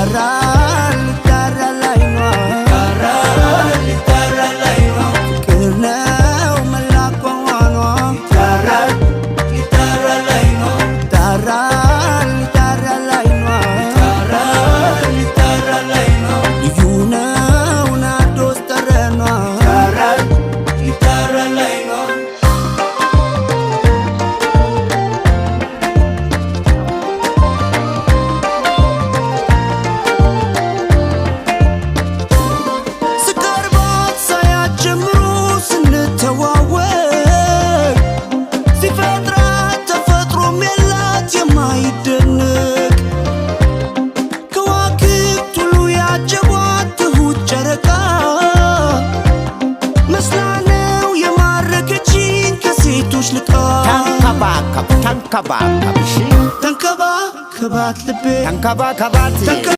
ይጠራል ይጠራል አይኗ ይጠራል ይጠራል አይኗ ፍቅር ነው መላቋኗ ይጠራል ይጠራል አይኗ ይጠራል ይጠራል አይኗ ይጠራል ይጠራል አይኗ ልዩ ነው ናርዶስ ጠረኗ ይጠራል ይጠራል አይኗ ተንከባከባት ልቤ ተንከባከባት